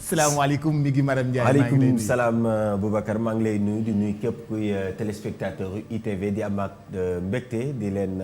salaamaaleykum mi ngi Maram Ndiaye. waaleykum salaam Boubacar maa ngi lay nuyu di nuyu képp kuy téléspectateur ITV di am ak mbégte di leen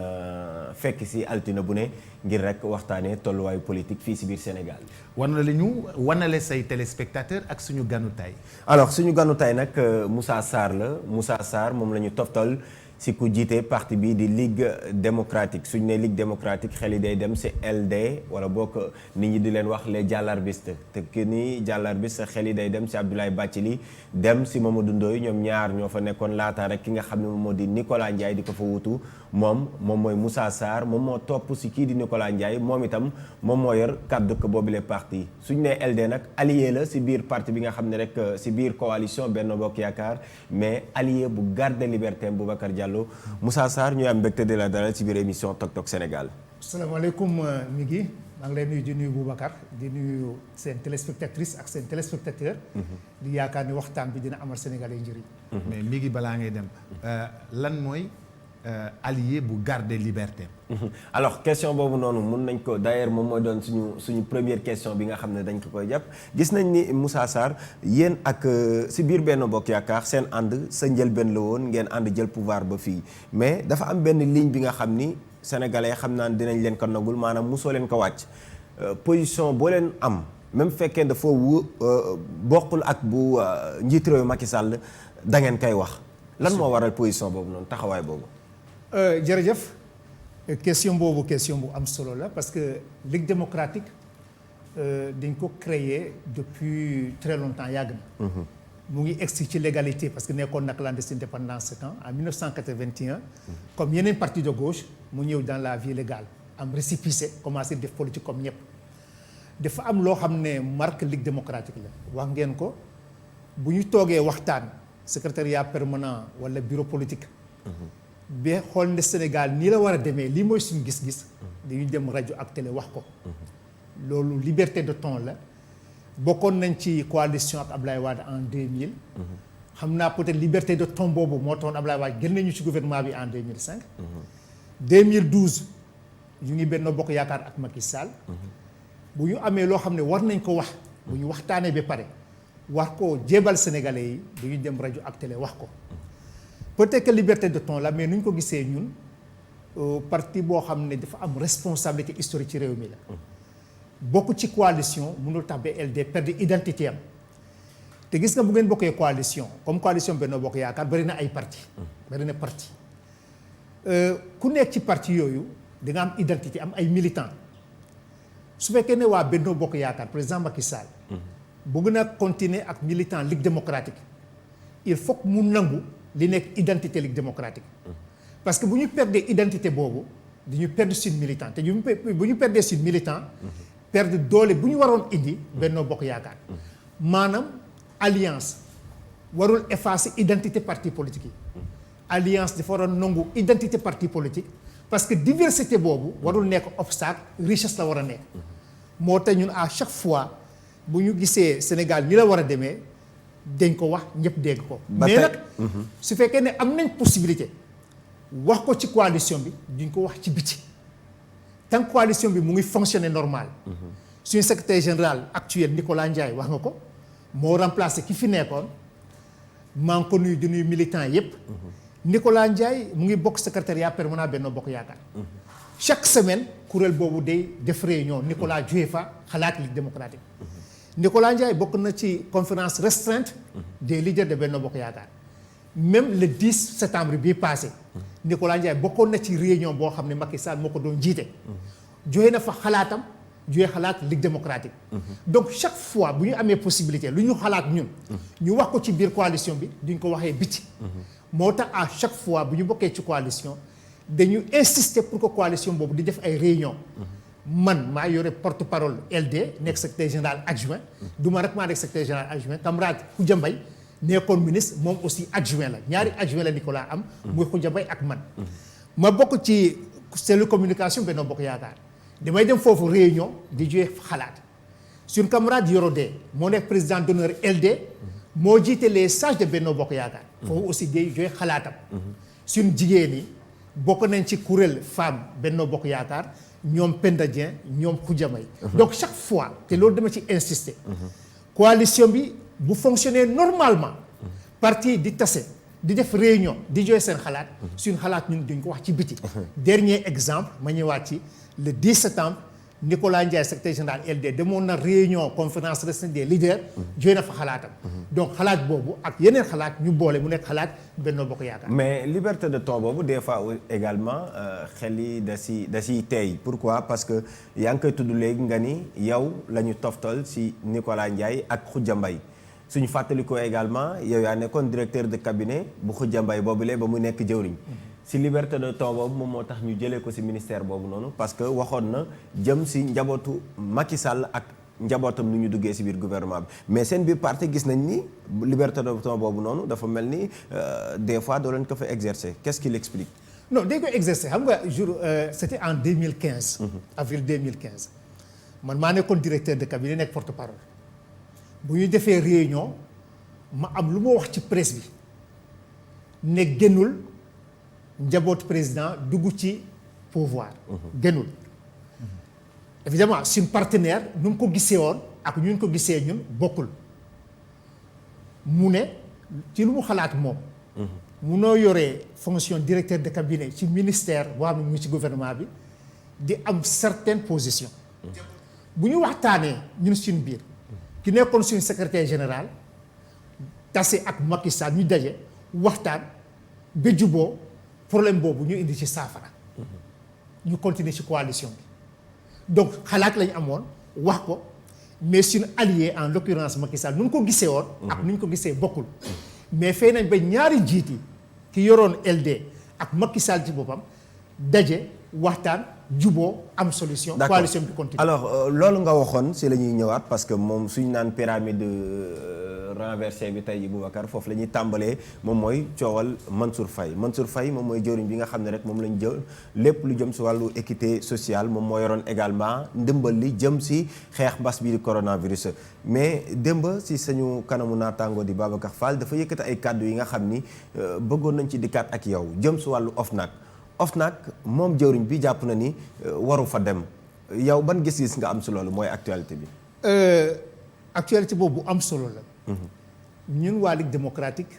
fekk si altine bu ne ngir rek waxtaanee tolluwaayu politique fii si biir Sénégal. wanale say téléspectateur ak suñu ganu tay. alors suñu ganu tay nag Moussa Sarr la Moussa Sarr moom la ñu toftal si ku jiite parti bi di Ligue démocratique suñu ne Ligue démocratique xel yi day dem si LD wala bokk nit ñi di leen wax les jàllarbistes te ki ni jàllarbiste xel yi day dem si Abdoulaye Bathily dem si Mamadou Ndoye ñoom ñaar ñoo fa nekkoon laata rek ki nga xam ne moom moo di Nicolas Ndiaye di ko fa wutu moom mooy Moussa Sarr moom moo topp si kii di Nicolas Ndiaye moom itam moom moo yor kàddu ko boobu les parti suñu ne LD nag allié la si biir parti bi nga xam ne rek si biir coalition Benno Bokk Yaakaar mais allié bu garde liberté Boubacar Diallo Moussa Sarr ñooy am mbégte de la dalal ci biir émission Tok Tok Sénégal. asalaamaaleykum mi ngi maa ngi lay nuyu di nuyu Boubacar di nuyu seen téléspectatrice ak seen téléspectateur. di yaakaar ni waxtaan bi dina amal Sénégal yi njëriñ. mais mi ngi balaa ngay dem lan mooy allié bu garde liberté. alors question boobu noonu mun nañ ko d'ailleurs moom mooy doon suñu première question bi nga xam ne dañ ko koy jàpp gis nañ ni Moussa Sarr yéen ak si biir Benno Bokk Yaakaar seen ànd sa njëlbeen la woon ngeen ànd jël pouvoir ba fii mais dafa am benn ligne bi nga xam ni sénégalais xam naa dinañ leen ko nagul maanaam mosoo leen ko wàcc position boo leen am même fekkee dafa bokkul ak bu njiitu réew Macky Sall da ngeen koy wax lan moo waral position boobu noonu taxawaay boobu. jërëjëf. question boobu question bu am solo la parce que Ligue démocratique dañ ko créer depuis très longtemps yàgg na. mu ngi egsi ci légalité parce que nekkoon na clandestine pendant ce temps en 1981. comme yeneen parti de gauche mu ñëw dans la vie légale am récépissé commencé def politique comme ñëpp. dafa am loo xam ne marque Ligue démocratique la wax ngeen ko bu ñu toogee waxtaan secrétariat permanent wala bureau politique. ba xool ne Sénégal nii la war a demee lii mooy suñu gis-gis dañuy dem rajo ak télé wax ko loolu liberté de ton la bokkoon nañ ci coalition ak Ablaye Wade en 2000 xam naa peut-être liberté de ton boobu moo taxoon Ablaye Wade génn nañu ci gouvernement bi en 2005 2012 ñu ngi Benno Bokk Yaakaar ak Macky Sall bu ñu amee loo xam ne war nañ ko wax bu ñu waxtaanee ba pare war ko jébal sénégalais yi dañuy dem rajo ak télé wax ko peut-être que liberté de ton la mais nu ñu ko gisee ñun parti boo xam ne dafa am responsabilité historique ci réew mi la bokk ci coalition mënul tax ba LD perdre identité am te gis nga bu ngeen bokkee coalition comme coalition Benno Bokk Yaakaar bari na ay parti bari na parti ku nekk ci parti yooyu da nga am identité am ay militants su fekkee ne waa Benno Bokk Yaakaar président Macky Sall bëgg na continuer ak militant Ligue démocratique il faut que mu nangu li nekk identité Ligue démocratique parce que bu ñu perdre identité boobu dañu perdre suñu militant te bu ñu perdre suñu militant perdre doole bu ñu waroon indi Benno Bokk Yaakaar maanaam alliance warul effacer identité parti politique yi alliance dafa waroon nangu identité parti politique parce que diversité boobu warul nekk obstacle richesse la war a nekk moo tax ñun à chaque fois bu ñu gisee Sénégal ni la war a demee dañ ko wax ñëpp dégg ko mais nag su fekkee ne am nañ possibilité wax ko ci coalition bi duñ ko wax ci biti tant coalition bi mu ngi fonctionner normal suñu secrétaire général actuel Nicolas Ndiaye wax nga ko moo remplacé ki fi nekkoon maa ngi ko nuyu di nuyu militant yépp Nicolas Ndiaye mu ngi bokk secrétariat permanent Benno Bokk Yaakaar chaque semaine kuréel boobu day def réunion Nicolas jóge fa xalaat Ligue démocratique Nicolas Ndiaye bokk na ci conférence restreinte des leaders de Benno Bokk Yaakaar même le 10 septembre bii passé Nicolas Ndiaye bokkoon na ci réunion boo xam ne Macky Sall moo ko doon jiite joxe na fa xalaatam joxe xalaat Ligue démocratique donc chaque fois bu ñu amee possibilité lu ñu xalaat ñun ñu wax ko ci biir coalition bi duñ ko waxee biti moo tax à chaque fois bu ñu bokkee ci coalition dañu insister pour que coalition boobu di def ay réunion man maa yore porte-parole LD nekk secrétaire général adjoint du ma rek maa nekk secrétaire général adjoint camarade Khoudia Mbaye nekkoon ministre moom aussi adjoint la ñaari adjoint la Nicolas am muy Khoudia Mbaye ak man ma bokk ci cellule communication Benno Bokk Yaakaar damay dem foofu réunion di joxe xalaat suñu camarade Yoro Dé moo nekk président d'honneur LD moo jiite les sages de Benno Bokk Yaakaar foofu aussi day joxe xalaatam suñu jigéen yi bokk nañ ci kuréel femme Benno Bokk Yaakaar ñoom Penda Dieng ñoom Khoudia Mbaye donc chaque fois te loolu dama ci insister coalition bi bu fonctionner normalement parti di tase di def réunion di joxe seen xalaat suñu xalaat ñun duñ ko wax ci biti dernier exemple ma ñëwaat ci le 10 septembre Nicolas Ndiaye secrétaire général LD demoon na réunion conférence restreinte des leaders joxe na fa xalaatam donc xalaat boobu ak yeneen xalaat ñu boole mu nekk xalaat Benno Bokk Yaakaar. mais liberté de ton boobu des fois également xel yi da siy teey pourquoi parce que yaa ngi koy tudd léegi nga ni yow la ñu toftal si Nicolas Ndiaye ak Khoudia Mbaye suñu fàttalikoo également yow yaa nekkoon directeur de cabinet bu Khoudia Mbaye boobule ba mu nekk jëwriñ si liberté de ton boobu moom moo tax ñu jëlee ko si ministère boobu noonu parce que waxoon na jëm si njabootu Macky Sall ak njabootam nu ñu duggee si biir gouvernement bi mais seen biir parti gis nañ ni liberté de ton boobu noonu dafa mel ni des fois doo leen ko fa exercer qu'est-ce qu'il explique. non dañ ko exercer xam nga jour c'était en 2015. avril 2015 man maa nekkoon directeur de cabinet nekk porte-parole bu ñu defee réunion ma am lu ma wax ci presse bi ne génnul njabootu président dugg ci pouvoir. génnul évidemment suñ partenaire nu mu ko gisee woon ak ñun ko gisee ñun bokkul mu ne ci lu mu xalaat moom. munoo yoree fonction directeur de cabinet ci ministère boo xam ne mu ngi ci gouvernement bi di am certaines positions. bu ñu waxtaanee ñun suñ biir. ki nekkoon suñu secrétaire général tase ak Macky Sall ñu daje waxtaan ba juboo problème boobu ñu indi ci saafara ñu continuer ci coalition bi donc xalaat lañu amoon wax ko mais suñu allié en l'occurrence Macky Sall nu ñu ko gisee woon ak nu ñu ko gisee bokkul mais fay nañ ba ñaari njiit yi ki yoroon LD ak Macky Sall ci boppam daje waxtaan juboo am solution. coalition bi continue. alors loolu nga waxoon si la ñuy ñëwaat parce que moom suñu naan pyramide renversée bi tey Boubacar foofu la ñuy tàmbalee moom mooy coowal Mansour Faye moom mooy jëwriñ bi nga xam ne rek moom lañ jël lépp lu jëm si wàllu équité sociale moom moo yoroon également ndimbal li jëm si xeex mbas bi di coronavirus mais démb si sañu kanamu naataango di Babacar Fall dafa yëkkati ay kàddu yi nga xam ni bëggoon nañ ci dikkaat ak yow jëm si wàllu OFNAC moom jëwriñ bi jàpp na ni waru fa dem yow ban gis-gis nga am si loolu mooy actualité bi. actualité boobu am solo la. ñun waa Ligue démocratique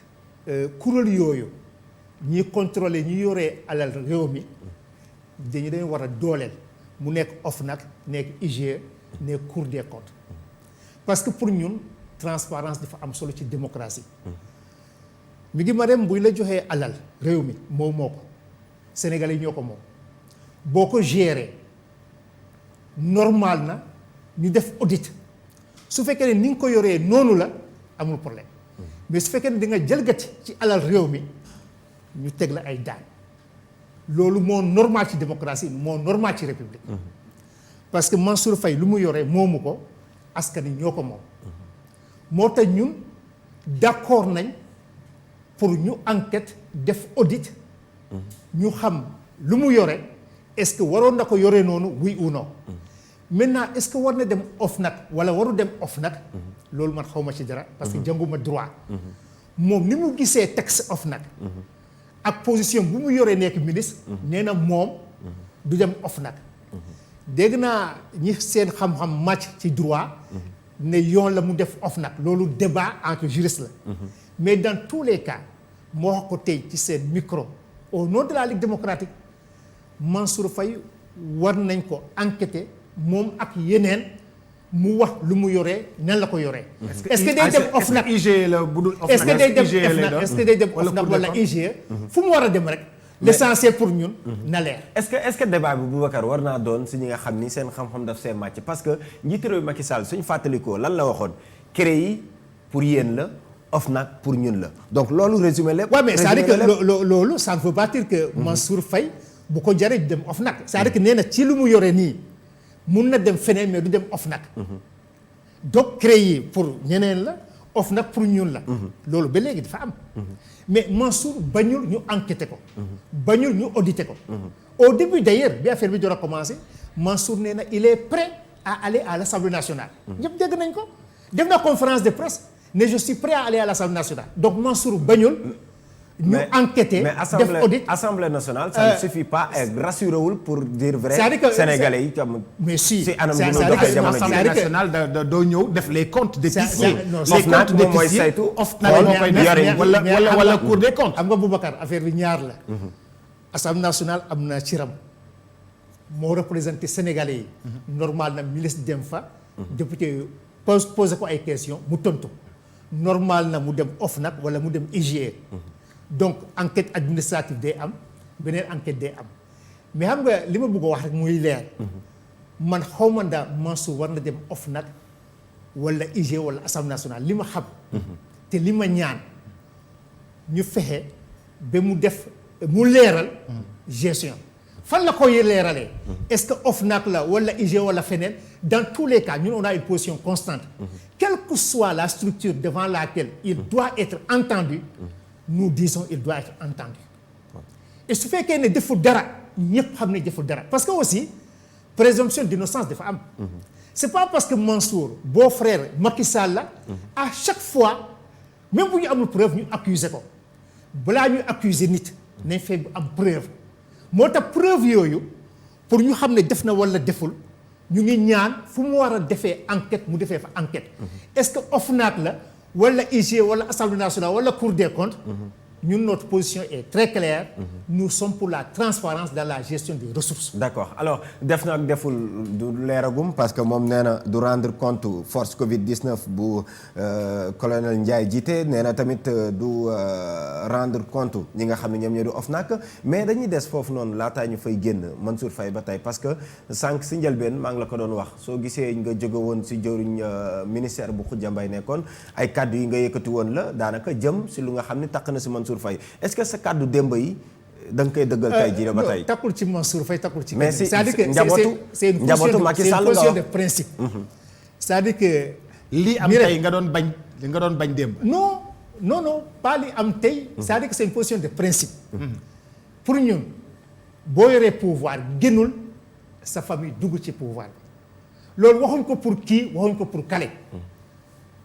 kuréel yooyu ñi contrôler ñi yoree alal réew mi dañu war a dooleel mu nekk OFNAC nekk IGE nekk Cour des comptes parce que pour ñun transparence dafa am solo ci démocratie. mi ngi ma dem buy la joxee alal réew mi moo ko. Sénégalais yi ñoo ko moom boo ko gérer normal na ñu def audit su fekkee ne ni nga ko yoree noonu la amul problème mais su fekkee ne di nga jalgati ci alal réew mi ñu teg la ay daan loolu moo normal ci démocratie moo normal ci république parce que Mansour Faye lu mu yoree moomu ko askan wi ñoo ko moom moo tax ñun d'accord nañ pour ñu enquête def audit ñu xam lu mu yore est-ce que waroon na ko yore noonu oui ou non maintenant est-ce que war na dem OFNAC wala waru dem OFNAC loolu man xaw ma ci dara parce que jànguma droit moom ni mu gisee texte OFNAC ak position bu mu yoree nekk ministre nee na moom du dem OFNAC dégg naa ñi seen xam-xam màcc ci droit ne yoon la mu def OFNAC loolu débat entre juristes la mais dans tous les cas moo wax ko tey ci seen micro au nom de la Ligue démocratique Mansour Faye war nañ ko enquêter moom ak yeneen mu wax lu mu yoree nan la ko yoree. est-ce que day dem OFNAC IGE la budul OFNAC est-ce que day dem OFNAC est-ce que day dem OFNAC wala IGE fu mu war a dem rek. l'essentiel pour ñun na leer. est-ce que débat bi Boubacar war naa doon si ñi nga xam ni seen xam-xam daf see màcc parce que njiitu réew Macky Sall suñu fàttalikoo lan la waxoon CREI yi pour yéen la. OFNAC pour ñun la donc loolu résumé lépp. waaw mais c'est-à-dire que loolu ça ne veut pas dire que Mansour Faye bu ko jaree dem OFNAC c'est-à-dire que nee na ci lu mu yore nii mun na dem feneen mais du dem OFNAC. donc CREI pour ñeneen la OFNAC pour ñun la. loolu ba léegi dafa am. mais Mansour bañul ñu enquêter ko. bañul ñu auditer ko. au début d'ailleurs bi affaire bi door a commencé Mansour nee na il est prêt à aller à l'Assemblée nationale. ñëpp dégg nañ ko def na conférence de presse. ne je suis prêt à aller à l'Assemblée nationale donc Mansour bañul ñu enquêter def audit. Assemblée nationale ça ne suffit pas et rassuré wul pour dire vrai sénégalais yi comme mais si anam bu ñu doxee jamono ji Assemblée nationale doo ñëw def les comptes d'épicier les OFNAC comptes moom mooy d'épicier saytu OFNAC moo koy def wala Cour des comptes. xam nga Boubacar affaire bi ñaar la. Assemblée nationale am na ciram moo représenté sénégalais yi. normal na ministre dem fa. député posé ko ay questions mu tontu. normal na mu dem OFNAC wala mu dem IGE. donc enquête administrative day am beneen enquête day am mais xam nga li ma bëgg a wax rek muy leer. man xaw ma ndax Mansour war na dem OFNAC wala IGE wala Assemblée nationale li ma xam. te li ma ñaan ñu fexe ba mu def mu leeral. gestion fan la koy leeralee. est-ce que OFNAC la wala IGE wala feneen dans tous les cas ñun on a une position constante. quelle que soit la structure devant laquelle il doit être entendu. nous disons il doit être entendu. et su fekkee ne deful dara ñëpp xam ne deful dara parce que aussi présomption d'innocence dafa am. c'est pas parce que Mansour beau frère Macky Sall la. à chaque fois même bu ñu amul preuve ñu accuser ko balaa ñu accuser nit nañ fay am preuve moo tax preuve yooyu pour ñu xam ne def na wala deful ñu ngi ñaan fu mu war a defee enquête mu defee fa enquête. est-ce que OFNAC la wala IGE wala Assemblée nationale wala Cour des comptes. ñun notre position est très claire. nous sommes pour la transparence dans la gestion des ressources. d'accord alors def na ak deful du leeragum parce que moom nee na du rendre compte force Covid 19 bu colonel Ndiaye jiite nee na tamit du rendre compte ñi nga xam ne ñoom ñoo di OFNAC mais dañuy des foofu noonu laataa ñu fay génn Mansour Faye ba tey parce que sànq si njëlbeen maa ngi la ko doon wax soo gisee nga jóge woon si jëriñ ministère bu Khoudia Mbaye nekkoon ay kàddu yi nga yëkkati woon la daanaka jëm si lu nga xam ne takk na si Mansour Faye est-ce que sa kàddu démb yi da nga koy dëggal tey jii ba tey. takkul ci Mansour Faye takkul ci. mais si c'est-à-dire que c'est une position de principe. c'est-à-dire que. lii am tey nga doon bañ démb. non pas li am tey. c'est-à-dire que c'est une position de principe. pour ñun boo yoree pouvoir génnul sa famille dugg ci pouvoir bi loolu waxuñ ko pour kii waxuñ ko pour kale.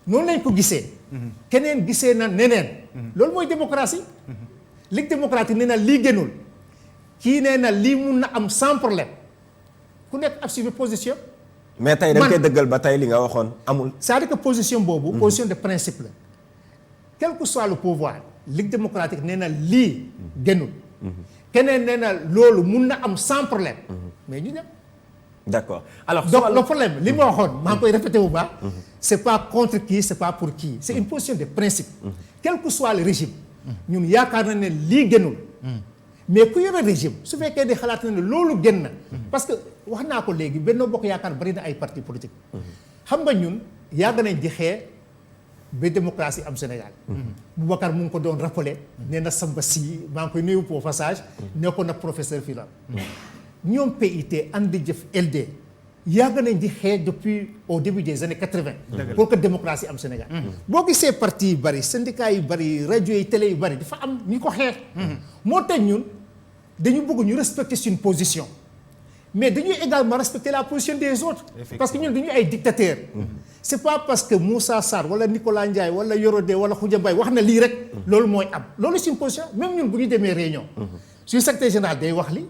noonu lañ ko gisee. keneen gisee na neneen. loolu mooy démocratie. Ligue démocratique nee na lii génnul kii nee na lii mun na am sans problème ku nekk assumer position. mais tey da nga koy dëggal ba tey li nga waxoon amul. c'est-à-dire que position boobu. position de principe la. quel que soit le pouvoir Ligue démocratique nee na lii génnul. keneen nee na loolu mun na am sans problème. mais ñu dem. d'accord alors donc le problème li ma waxoon maa ngi koy répété bu baax. c'est pas contre qui c'est pas pour qui c'est une position de principe. quel que soit le régime. ñun yaakaar na ne lii génnul. mais ku yore régime su fekkee di xalaat na ne loolu génn na. parce que wax naa ko léegi Benno Bokk Yaakaar bari na ay partis politiques. xam nga ñun yàgg nañ di xeex ba démocratie am Sénégal. Boubacar mu ngi ko doon rappelé. nee na Samba Sy maa ngi koy nuyu au passage. nekkoon na professeur fii la. ñoom PIT ànd jëf LD. yàgg nañ di xeex depuis au début des années 80. pour que démocratie am Sénégal. boo gisee parti yu bari syndicats yu bari rajo yi télé yu bari dafa am ñu ko xeex. moo tax ñun dañu bëgg ñu respecter suñu position. mais dañuy également respecter la position des autres. parce que ñun dañuy ay dictateurs. c'est pas parce que Moussa Sarr wala Nicolas Ndiaye wala Yorodé wala Khoudia Mbaye wax na lii rek. loolu mooy am loolu suñu position même ñun bu ñu demee réunion. suñu secrétaire général day wax li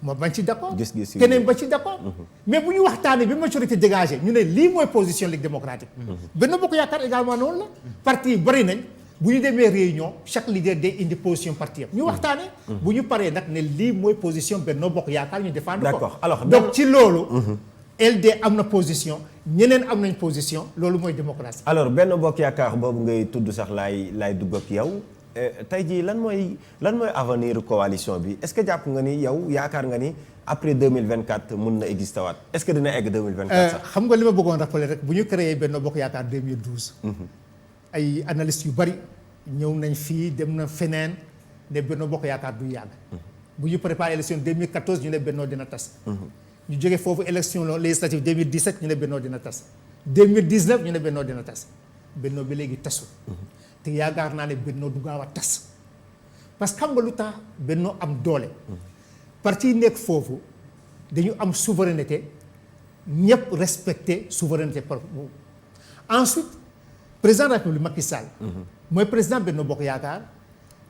ma bañ ci d'accord keneen ba ci d'accord mais bu ñu waxtaanee bi majorité dégagée ñu ne lii mooy position Ligue démocratique. Benno Bokk Yaakaar également noonu la. parti yi bari nañ bu ñu demee réunion chaque leader day indi position parti yam ñu waxtaanee. bu ñu paree nag ne lii mooy position Benno Bokk Yaakaar ñu défendre ko. d'accord alors donc ci loolu. LD am na position ñeneen am nañ position loolu mooy démocratie. alors Benno Bokk Yaakaar boobu ngay tudd sax laay dugg ak yow. tey jii lan mooy avenir coalition bi est-ce que jàpp nga ni yow yaakaar nga ni après 2024 mun na exister waat est-ce que dina egg 2024 sax. xam nga li ma bëggoon rappeler rek bu ñu créé Benno Bokk Yaakaar 2012. ay analystes yu bari ñëw nañ fii dem na feneen ne Benno Bokk Yaakaar du yàgg. bu ñu préparé élection 2014 ñu ne Benno dina tas. ñu jógee foofu élection législative 2017 ñu ne Benno dina tas. 2019 ñu ne Benno dina tas Benno bi léegi tasul. te yaakaar naa ne Benno du gaaw a tas parce que xam nga lu tax Benno am doole. parti yi nekk foofu dañu am souveraineté ñëpp respecter souveraineté par ensuite président de la République Macky Sall. mooy président Benno Bokk Yaakaar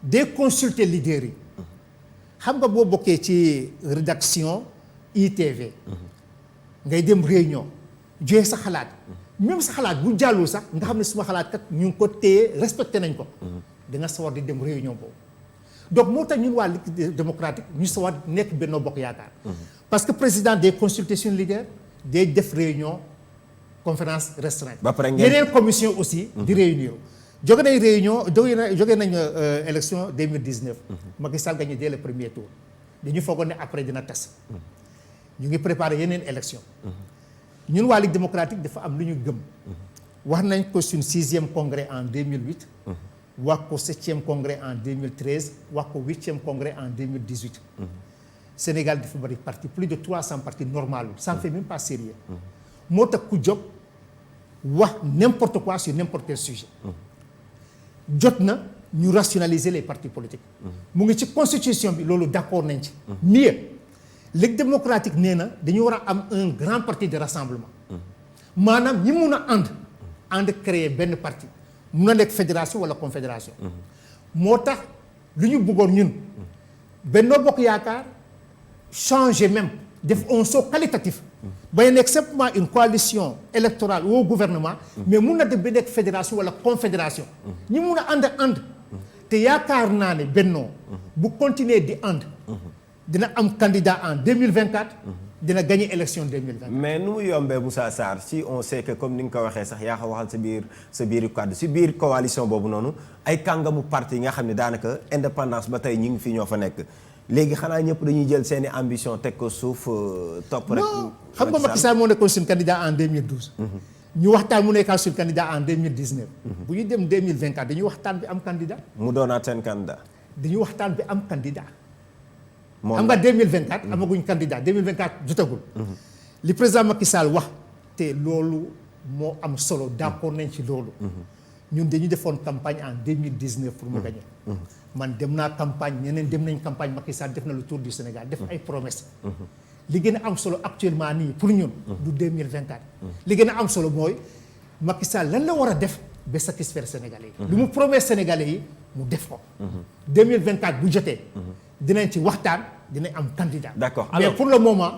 day consulter leaders yi xam nga boo bokkee ci rédaction ITV ngay dem réunion joxe sa xalaat même sa xalaat bu jàllul sax nga xam ne suma xalaat kat ñu ngi ko téye respecté nañ ko da nga sawar di dem réunion boobu donc moo tax ñun waa Ligue démocratique ñu sawar nekk Benno Bokk Yaakaar parce que président day consulter suñu leader day def réunion conférence restreinte yeneen commission aussi di réunir jóge nañ réunion jóge nañ élection 2019 Macky Sall gagné dès le premier tour dañu foogoon ne après dina tas ñu ngi préparé yeneen élection ñun waa Ligue démocratique dafa am lu ñu gëm wax nañ ko suñ 6e congrès en 2008 wax ko 7e congrès en 2013 wax ko 8e congrès en 2018 Sénégal dafa bari parti plus de 300 partis normal ça ne fait même pas sérieux moo tax ku jóg wax n'importe quoi sur n'importe quel sujet jot na ñu rationaliser les partis politiques mu ngi ci constitution bi loolu d'accord nañ ci mieux Ligue démocratique nee na dañu war a am un grand parti de rassemblement maanaam ñi mun a ànd créer benn parti mun a nekk fédération wala confédération moo tax lu ñu bëggoon ñun Benno Bokk Yaakaar changer même def un saut qualitatif bay nekk simplement une coalition électorale au gouvernement mais mun na def ba nekk fédération wala confédération ñi mun a ànd te yaakaar naa ne Benno bu continuer di ànd dina am candidat en 2024 dina gagner élection 2024 mais nu mu yombee Moussa Sarr si on sait que comme ni nga ko waxee sax yaa ko waxal sa biir kàddu si biir coalition boobu noonu ay kàngamu parti yi nga xam ne daanaka indépendance ba tey ñu ngi fi ñoo fa nekk léegi xanaa ñëpp dañuy jël seeni ambition teg ko suuf topp rek. xam nga Macky Sall moo nekkoon suñu candidat en 2012. ñu waxtaan mu nekkaat suñu candidat en 2019. bu ñu dem 2024 dañuy waxtaan bi am candidat. mu doonaat seen candidat. dañuy waxtaan bi am candidat. moom xam nga 2024 amaguñ candidat 2024 jotagul. li président Macky Sall wax te loolu moo am solo d'accord nañ ci loolu. ñun dañu defoon campagne en 2019 pour mu gagner. man dem naa campagne ñeneen dem nañ campagne Macky Sall def na le tour du Sénégal def ay promesses. li gën a am solo actuellement nii pour ñun. du 2024. li gën a am solo mooy Macky Sall lan la war a def ba satisfaire Sénégalais yi. lu mu promet Sénégalais yi mu def ko. 2024 bu jotee. dinañ ci waxtaan dinañ am candidat. D'accord mais pour le moment.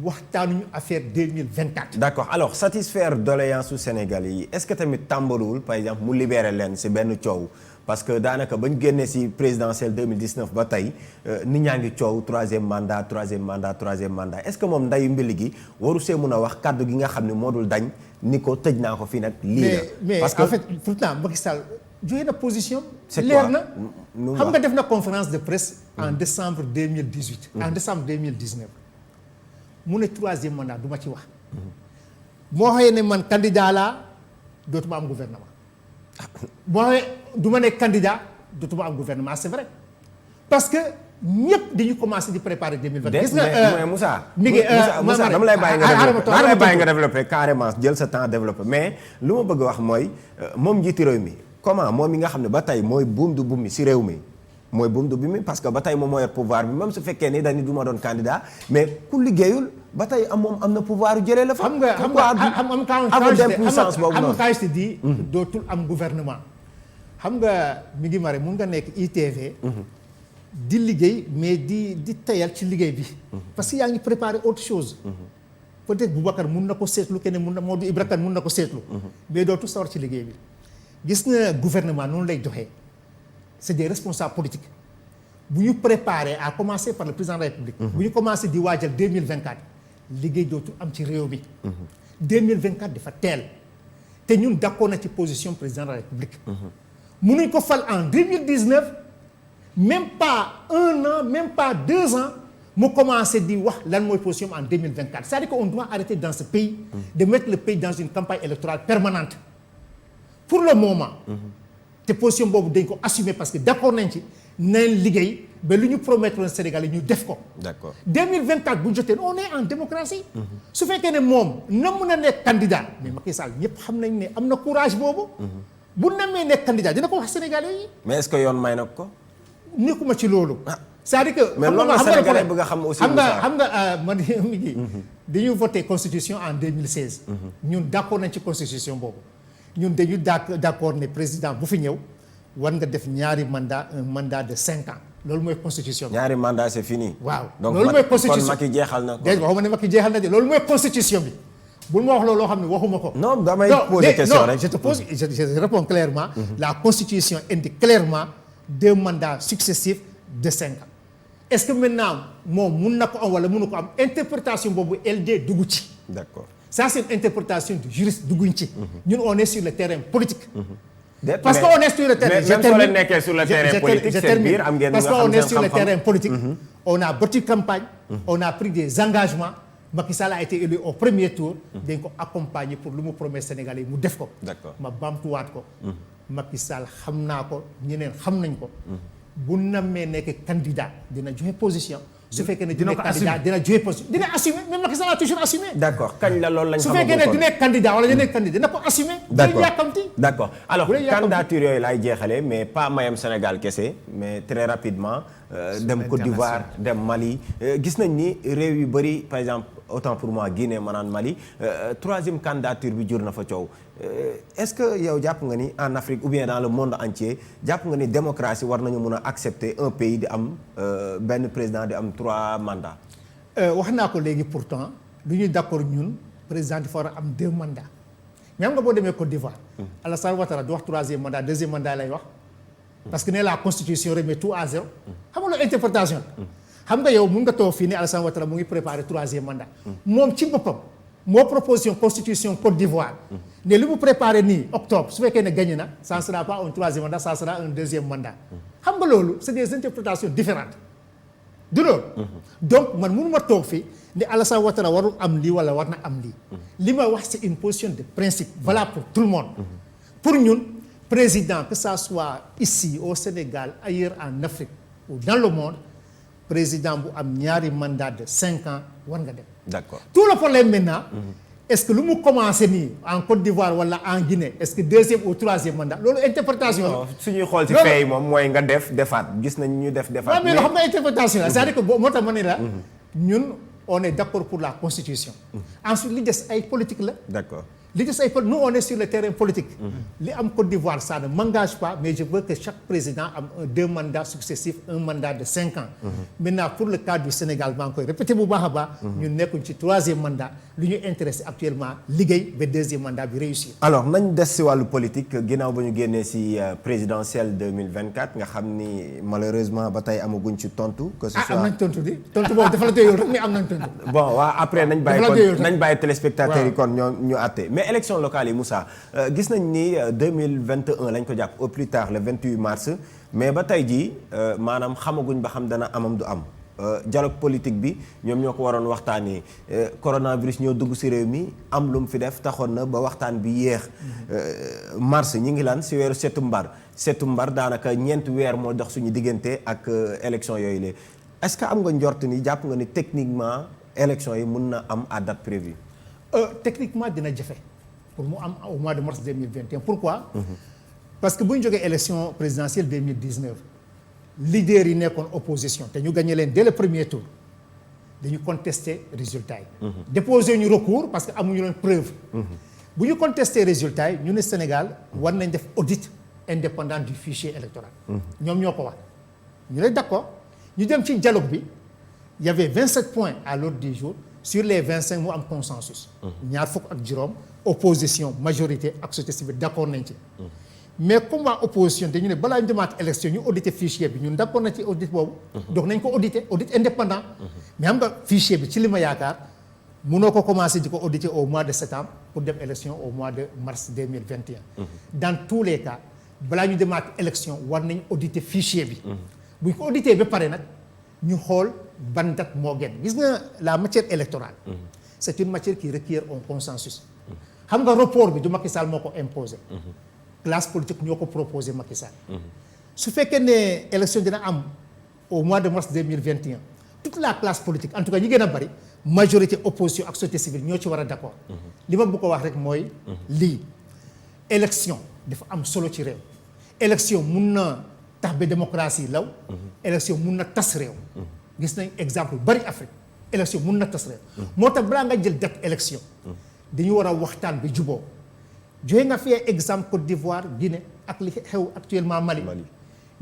waxtaanuñu affaire 2024. D'accord alors satisfaire doléance su Sénégalais yi est-ce que tamit tàmbaluwul par exemple mu libérer leen si benn coow. parce que daanaka ba ñu génnee ci présidentielle 2019 ba tey nit ñaa ngi coow troisième mandat est-ce que moom ndayu mbili gi waru see mun a wax kàddu gi nga xam ne moo dul dañ ni ko tëj naa ko fii nag. lii la mais parce que en fait pourtant Macky Sall joxe na position. c'est leer na nu xam nga def na conférence de presse. en décembre 2018. en décembre 2019. mu ne troisième mandat du ma ci wax. moo xëyee ne man candidat laa dootuma am gouvernement. boo xoolee du ma nekk candidat dootuma am gouvernement c'est vrai parce que ñëpp dañu commencé di préparer 2020. gis nga mais Moussa. Moussa dama lay bàyyi nga développer carrément jël sa temps développer mais lu ma bëgg a wax mooy moom njiiti réew mi comment moom mi nga xam ne ba tey mooy buum du buum mi si réew mi. mooy buum du buum mi parce que ba tey moom moo yor pouvoir bi même su fekkee ni dañu du ma doon candidat mais ku liggéeyul ba tey moom am na pouvoir yu jëlee la fa. xam nga quand je te dis dootul am gouvernement. xam nga mi ngi mare mun nga nekk ITV. di liggéey mais di tayal ci liggéey bi. parce que yaa ngi préparer autre chose. peut-être Boubacar mun na ko seetlu keneen mun na Modou Ibra Kane mun na ko seetlu. mais dootul sawar ci liggéey bi. gis nga gouvernement noonu lay doxee. c'est des responsables politiques bu ñu préparer à commencer par le président de la République. bu ñu commencer di waajal 2024 liggéey dootul am ci réew mi. 2024 dafa teel te ñun d'accord na ci position président de la République. mënuñ ko fal en 2019 même pas 1 an même pas 2 ans mu commencer di wax lan mooy position en 2024 c'est-à-dire qu'on doit arrêter dans ce pays. de mettre le pays dans une campagne électorale permanente pour le moment. te position boobu dañ ko assumer parce que d'accord nañ ci nañ liggéey ba lu ñu promettre woon Sénégal yi ñu def ko. d'accord 2024 bu jotee on est en démocratie. su fekkee ne moom na mën a nekk candidat mais Macky Sall ñëpp xam nañ ne am na courage boobu. bu namee nekk candidat dina ko wax Sénégalais yi. mais est-ce que yoon may na ko. nekkuma ci loolu. c'est-à-dire que. mais loolu la Sénégalais bëgg a xam aussi. xam nga man mi ngi dañu voté constitution en 2016. ñun d'accord nañ ci constitution boobu. ñun dañu d'accord ne président bu fi ñëw war nga def ñaari mandat un mandat de 5 ans loolu mooy constitution bi. ñaari mandat c'est fini. waaw donc loolu mooy constitution kon Macky jeexal na ko. déedéet waxuma ne Macky jeexal na de loolu mooy constitution bi bul ma wax loolu loo xam ne waxuma ko. non damay poser question rek. je te pose je réponds clairement. La constitution indique clairement 2 mandats successifs de 5 ans. est-ce que maintenant moom mun na ko am wala mënu ko am interprétation boobu LD dugg ci. d'accord ça c'est une interprétation du juriste dugguñ ci. ñun on est sur le terrain politique. parce que on est sur le terrain. même soo leen nekkee sur le terrain politique seen biir am ngeen parce que on est sur le terrain politique. on a battu campagne. on a pris des engagements. Macky Sall a été élu au premier tour. dañ ko accompagner pour lu mu promet Sénégalais yi mu def ko. d'accord ma baamtuwaat ko. Macky Sall xam naa ko ñeneen xam nañ ko. bu namee nekk candidat dina joxe position. su fekkee ne du nekk candidat dina joxe position dina assumer mais Macky Sall a toujours assumé. d'accord kañ la loolu lañ su fekkee ne du nekk candidat wala du nekk candidat dina ko assumer. d'accord day yàkkamti. d'accord alors candidature yooyu laay jeexalee mais pas mayam Sénégal kese mais très rapidement. dem Côte d'Ivoire dem Mali gis nañ ni réew yu bëri par exemple autant pour moi Guinée maanaam Mali 3e candidature bi jur na fa coow est-ce que yow jàpp nga ni en Afrique ou bien dans le monde entier jàpp nga ni démocratie war nañu mun a accepter un pays di am benn président di am 3 mandats. wax naa ko léegi pourtant lu ñuy d'accord ñun président dafa war a am 2 mandats mais xam nga boo demee Côte d'Ivoire. Alassane Ouattara du wax 3e mandat 2e mandat lay wax. parce que ne la constitution remet tout à 0. xam nga loolu interprétation xam nga yow mun nga toog fii ne Alassane Ouattara mu ngi préparer 3e mandat. moom ci boppam moo proposition constitution Côte d'Ivoire. ne li mu préparé nii octobre su fekkee ne gagné na ça ne sera pas un 3e mandat ça sera un 2e mandat. xam nga loolu c'est des interprétations différentes. du loolu. donc man mënu ma toog fii ne Alassane Ouattara warul am lii wala war na am lii. li ma wax c'est une position de principe valable pour tout le monde. pour ñun. président que ça soit ici au Sénégal ailleurs en Afrique ou dans le monde président bu am ñaari mandat de 5 ans war nga dem. d'accord tout le problème maintenant. est-ce que lu mu commencé nii en Côte d'Ivoire wala en Guinée est-ce que 2e ou 3e mandat loolu interprétation la. suñuy xool ci fee yi moom mooy nga defaat gis nañ ñu defaat. waaw mais loo xam nga interprétation la c'est-à-dire que moo tax ma ne la. ñun on est d'accord pour la constitution. ensuite li des ay politique la. d'accord. li des ay nous on est sur le terrain politique. li am Côte d'Ivoire ça ne m'engage pas mais je veux que chaque président am 2 mandats successifs un mandat de 5 ans. maintenant pour le cas du Sénégal maa ngi koy répéter bu baax a baax. ñu nekkuñ ci 3e mandat lu ñu intéressé actuellement liggéey ba 2e mandat bi réussir. alors nañ des si wàllu politique ginnaaw ba ñu génnee si présidentielle 2024 nga xam ni malheureusement ba tey amaguñ ci tontu. que ce soit am nañ tontu di tontu boobu dafa la doyoo rek mais am nañ tontu. bon waaw après nañ bàyyi téléspectateurs yi kon ñu àtte. mais élection locale yi Moussa gis nañ ni 2021 lañ ko jàpp au plus tard le 28 mars mais ba tey jii maanaam xamaguñ ba xam dana amam du am dialogue politique bi ñoom ñoo ko waroon waxtaanee coronavirus ñoo dugg ci réew mi am lu mu fi def taxoon na ba waxtaan bi yéex mars ñi ngi lan ci weeru septembre daanaka 4 weer moo dox suñu diggante ak élection yooyu la est-ce que am nga njort ni jàpp nga ni techniquement élection yi mun na am à date prévue. Techniquement dina jafe pour mu am au mois de mars 2021 pourquoi. parce que bu ñu jógee élection présidentielle 2019 leaders yi nekkoon opposition te ñu gagné leen dès le premier tour dañu contester résultats yi. déposer ñu recours parce que amuñu leen preuve. bu ñu contester résultats yi ñu ne Sénégal war nañ def audit indépendant du fichier électoral. ñoom ñoo ko wax ñu ne d'accord ñu dem ci dialogue bi il y avait 27 points à l'ordre du jour. sur les 25 mu am consensus. ñaar fukk ak juróom opposition majorité ak société civile d'accord nañ ci. mais comme waa opposition dañu ne balaa ñu demaat élection ñu auditer fichier bi ñun d'accord nañ ci audit boobu. donc nañ ko auditer audit indépendant. mais xam nga fichier bi ci li ma yaakaar mënoo ko commencer di ko auditer au mois de septembre pour dem élection au mois de mars 2021. dans tous les cas balaa ñu demaat élection war nañ auditer fichier bi. bu ñu ko auditer ba pare nag ñu xool. ban date moo gën gis nga la matière électorale. c'est une matière qui requiert un consensus. xam nga report bi du Macky Sall moo ko imposé. classe politique ñoo ko proposé Macky Sall. su fekkee ne élection dina am au mois de mars 2021 toute la classe politique en tout cas ñi gën a bari majorité opposition ak société civile ñoo ci war a d'accord. li ma bëgg ko wax rek mooy. lii élection dafa am solo ci réew. élection mun na tax ba démocratie law. élection mun na tas réew. gis nañ exemple bari Afrique élection mun na tas réew. moo tax balaa nga jël date élection. dañu war a waxtaan bi juboo joxe nga fi exemple Côte d'Ivoire Guinée ak li xew actuellement Mali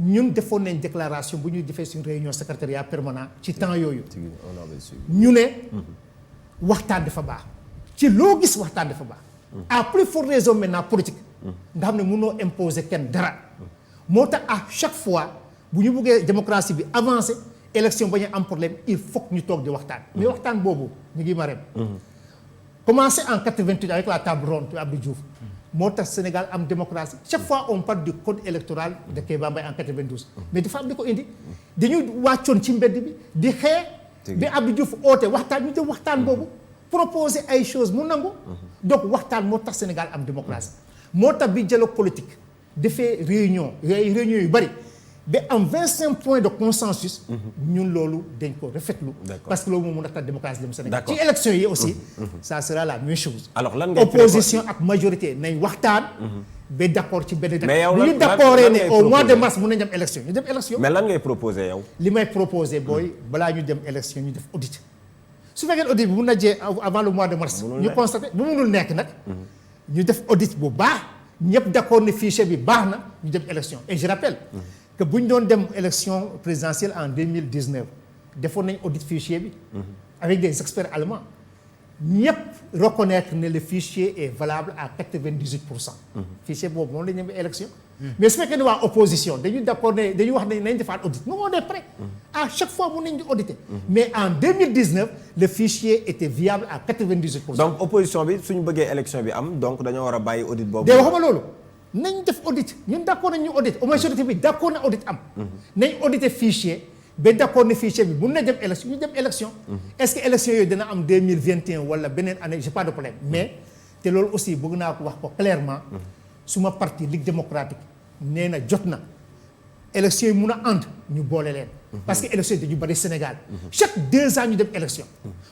ñun defoon nañ déclaration bu ñuy defee suñu réunion secrétariat permanent ci temps yooyu ñu ne waxtaan dafa baax ci loo gis waxtaan dafa baax à plus forte raison maintenant politique nga xam ne mënoo imposer kenn dara moo tax à chaque fois bu ñu buggee démocratie bi avancer élection ba ñu am problème il faut que ñu toog di waxtaan mais waxtaan boobu ñu ngi marem commencé en 88 avec la table ronde Abdou Diouf moo tax Sénégal am démocratie chaque fois on parle du code électoral de Kéba Mbaye en 92 mais dafa am di ko indi dañuy wàccoon ci mbedd bi di xee bi Abdou Diouf oote waxtaan ñu dem waxtaan boobu proposer ay choses mu nangu donc waxtaan moo tax Sénégal am démocratie moo tax bi dialogue politique defee réunion yu bëri ba am 25 points de consensus ñun loolu dañ ko rafetlu parce que loolu moom mën a tax démocratie dem Sénégal ci élection yi aussi ça sera la même chose alors lan ngay opposition ak majorité nañ waxtaan ba d'accord ci benn date bu ñu d'accordee ne au mois de mars mën nañ dem élection ñu dem élection mais lan ngay proposer yow li may proposer booy balaa ñu dem élection ñu def audit su fekkee audit bi mun na jee avant le mois de mars ñu constaté bu mënul nekk nag ñu def audit bu baax ñëpp d'accord ne fichier bi baax na ñu dem élection et je rappelle que bu ñu doon dem élection présidentielle en 2019 defoon nañ audit fichier bi avec des experts allemands ñëpp reconnaître ne le fichier est valable à 98%. Fichier boobu moom la ñu dem élection mais su fekkee ne waa opposition dañuy d'accord ne dañuy wax ne nañ defaat audit nous on est prêt à chaque fois mun nañ di auditer mais en 2019 le fichier était viable à 98%. donc opposition bi suñu bëggee élection bi am donc dañoo war a bàyyi audit boobu. de waxuma loolu nañ def audit ñun d'accord nañ ñu audit au majorité bi d'accord na audit am nañ auditer fichier ba d'accord ne fichier bi mun na dem élection ñu dem élection est-ce que élection yooyu dina am 2021 wala beneen année j'ai pas de problème mais te loolu aussi bëgg naa ko wax ko clairement suma parti Ligue démocratique nee na jot na élection yi mun a ànd ñu boole leen parce que élection yi dañu bari Sénégal chaque 2 ans ñu dem élection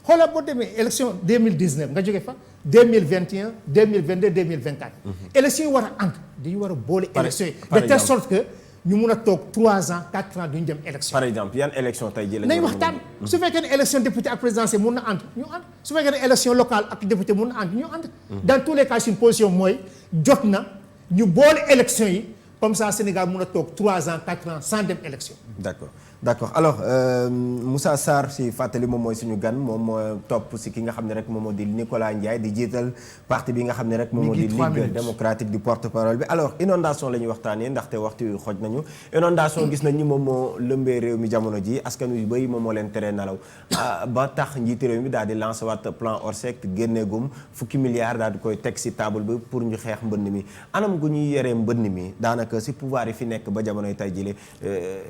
xoolal boo demee élection 2019 nga jóge fa 2021 2022 2024 élection yi war a ànd dañu war a boole élection yi de telle sorte que ñu mun a toog 3 ans 4 ans duñu dem élection. par exemple yan élection tey jii la nañ waxtaan su fekkee ne élection député ak présidentielle mun na ànd ñu ànd su fekkee ne élection locale ak député mun na ànd ñu ànd dans tous les cas suñu position mooy jot na ñu boole élection yi comme ça Sénégal mun a toog 3 ans 4 ans sans dem élection. d'accord alors Moussa Sarr si fàttali moom mooy suñu gan moom moo topp si ki nga xam ne rek moom moo di Nicolas Ndiaye di jiital parti bi nga xam ne rek moom moo di Ligue démocratique du porte-parole bi alors inondation la ñuy waxtaanee ndaxte waxtu yu xoj nañu inondation gis nañ ni moom moo lëmbee réew mi jamono ji askan wi bëri moom moo leen teree nelaw ba tax njiiti réew mi daal di lancé waat plan Orsec génneegum fukki milliards daal di koy teg si table bi pour ñu xeex mbënn mi anam gu ñuy yoree mbënn mi daanaka si pouvoir yi fi nekk ba jamonoy tey jile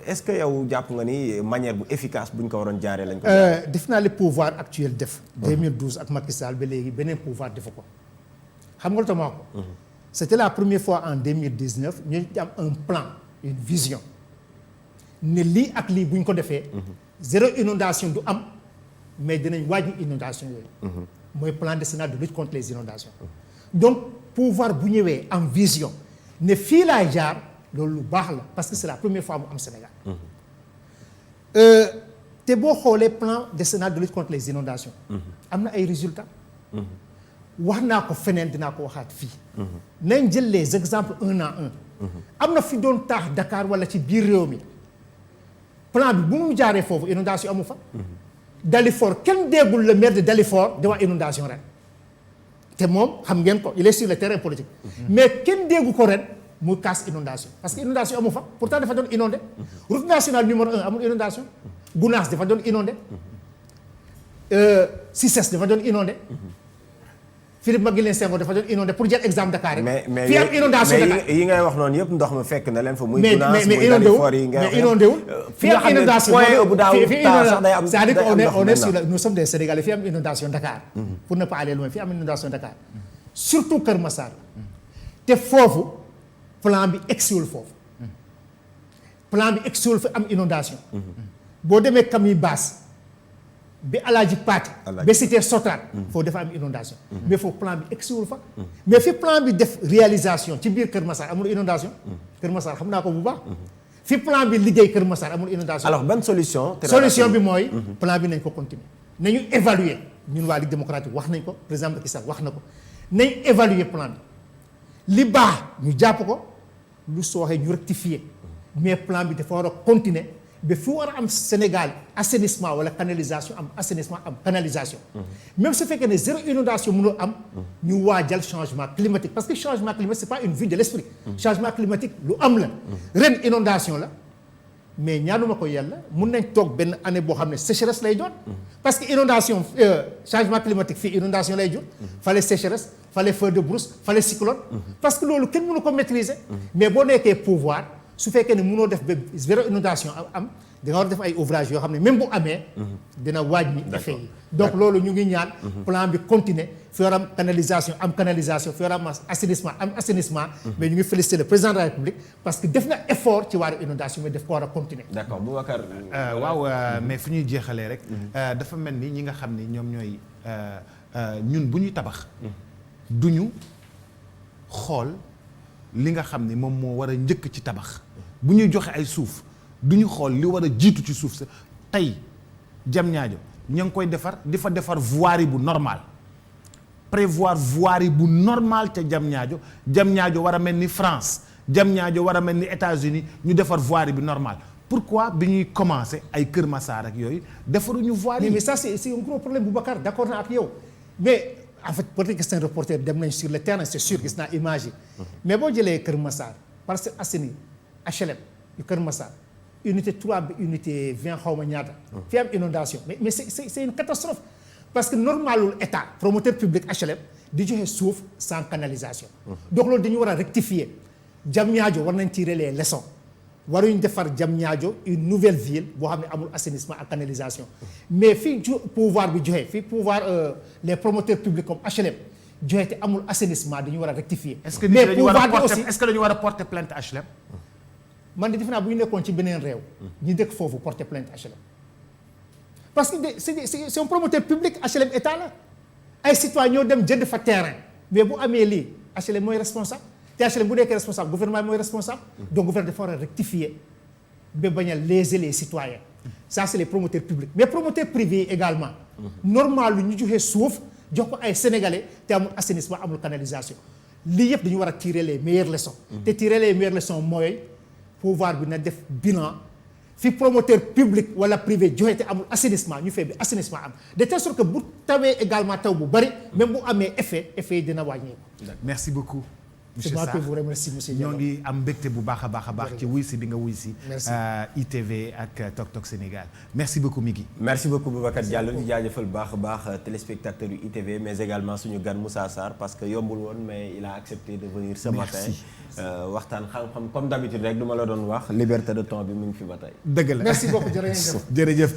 est-ce que yow jàpp nga ni manière bu efficace bu ñu ko waroon jaaree lañ ko def naa le pouvoir actuel def 2012 ak Macky Sall ba léegi beneen pouvoir defu ko xam nga lu tax ma ko c'était la première fois en 2019 ñu am un plan une vision ne lii ak lii bu ñu ko defee zéro inondation du am mais dinañ wàññi inondation yooyu mooy plan décennal de lutte contre les inondations donc pouvoir bu ñëwee am vision ne fii laay jaar loolu lu baax la parce que c'est la première fois mu am Sénégal te boo xoolee plan décennal de lutte contre les inondations am na ay résultats wax naa ko feneen dinaa ko waxaat fii nañ jël les exemples un à un am na fi doon taax Dakar wala ci biir réew mi plan bi bu mu jaaree foofu inondation amu fa Dalifort kenn déggul le maire de Dalifort di wax inondation ren te moom xam ngeen ko il est sur le terrain politique mais kenn déggu ko ren muy casse inondation parce que inondation amu fa pourtant dafa doon inondé route nationale numéro 1 amul inondation Gounass dafa doon inondé Cissesse dafa doon inondé Philippe Maguilène Senghor dafa doon inondé pour jël exemple Dakar rek. fii am inondation Dakar yi ngay wax noonu yëpp ndox mi fekk na leen fa. muy mais Gounass mais muy Dalifort yi ngay wax mais inondé wul fii am inondation c'est-à-dire qu'on est sur nous sommes des Sénégalais fii am inondation Dakar. pour ne pas aller loin fii am inondation Dakar surtout Kër Massar te foofu plan bi egsiwul foofu plan bi egsiwul fa am inondation boo demee Camille Basse bi Alaaji Paate ba cité Sotrac foofu dafa am inondation mais foofu plan bi egsiwul fa mais fi plan bi def réalisation ci biir Kër Massar amul inondation Kër Massar xam naa ko bu baax fi plan bi liggéey Kër Massar amul inondation alors ban solution bi mooy plan bi nañ ko continuer nañu évaluer ñun waa Ligue démocratique wax nañ ko président Macky Sall wax na ko nañ évaluer plan bi li baax ñu jàpp ko lu sooxee ñu rectifier mais plan bi dafa war a continuer ba fu war a am Sénégal assainissement wala canalisation am assainissement am canalisation. Même su fekkee ne zéro inondation mënul am. ñu waajal changement climatique parce que changement climatique c'est pas une vue de l'esprit. Changement climatique lu am la. ren inondation la mais ñaanuma ko yàlla mun nañ toog benn année boo xam ne sécheresse lay doon. parce que inondation changement climatique fii inondation lay jur. fallait sécheresse fallait feu de brousse fallait cyclone. parce que loolu kenn mënu ko maîtriser. mais boo nekkee pouvoir. su fekkee ne mënoo def ba zéro inondation am da nga war a def ay ouvrage yoo xam ne même bu amee dina wàññi effet yi donc loolu ñu ngi ñaan plan bi continuer fi war am canalisation fi war am assainissement mais ñu ngi féliciter le président de la République parce que def na effort ci wàllu inondation mais daf ko war a continuer. d'accord Boubacar. waaw mais fu ñuy jeexalee rek dafa mel ni ñi nga xam ni ñoom ñooy ñun bu ñuy tabax duñu xool li nga xam ni moom moo war a njëkk ci tabax bu ñuy joxe ay suuf du ñu xool li war a jiitu ci suuf sa tey Diamniadio ña ngi koy defar di fa defar voirie bu normal prévoir voirie bu normal ca Diamniadio war a mel ni France Diamniadio war a mel ni États-Unis ñu defar voirie bi normal pourquoi bi ñuy commencer ay Kër Massar ak yooyu defaruñu voirie. mais ça c'est un gros problème Boubacar d'accord naa ak yow mais en fait peut-être que c'est un reporter dem nañ sur le terrain c'est sûr gis naa image yi mais boo jëlee Kër Massar Parcelles Assainies HLM yu Kër Massar unité 3 bi unité 20 xaw ma ñaata fi am inondation mais c'est une catastrophe parce que normalul état promoteur public HLM di joxe suuf sans canalisation donc loolu dañu war a rectifier Diamniadio war nañ tirer les leçons waruñu defar Diamniadio une nouvelle ville boo xam ne amul assainissement ak canalisation mais fii pouvoir bi joxe fii pouvoir les promoteurs publics comme HLM joxe te amul assainissement dañu war a rectifier. est-ce que dañu war a porter plainte HLM. man de defe naa bu ñu nekkoon ci beneen réew. ñu dëkk foofu porter plainte HLM. parce que c'est un promoteur public HLM état la ay citoyens ñoo dem jënd fa terrain mais bu amee lii HLM mooy responsable. te HLM bu nekkee responsable gouvernement bi mooy responsable. donc gouvernement dafa war a rectifier ba bañ a léser les citoyens. ça c'est les promoteurs publics mais promoteurs privés également. normal lu ñu joxe suuf jox ko ay sénégalais te amul assainissement amul canalisation lii yëpp dañu war a tirer les meilleures leçons. te tirer les meilleures leçons mooy pouvoir bi na def bilan fi promoteur public wala privé joxe te amul assainissement ñu fee bi assainissement am de telle sorte que bu tawee également taw bu bari même bu amee effet yi dina wàññeeku. merci beaucoup. c'est moi qui vous remercie monsieur Diallo. ñoo ngi am mbégte bu baax a baax ci wuy si bi nga wuy si. ITV ak Tok Tok Sénégal merci beaucoup Migui. merci beaucoup Boubacar Diallo di jaajëfal baax a baax téléspectateurs yu ITV mais également suñu gan Moussa Sarr parce que yombul woon mais il a accepté de venir ce matin. waxtaan xam-xam comme d'habitude rek du ma la doon wax liberté de ton bi mu ngi fi ba tey. dëgg la merci beaucoup jërëjëf.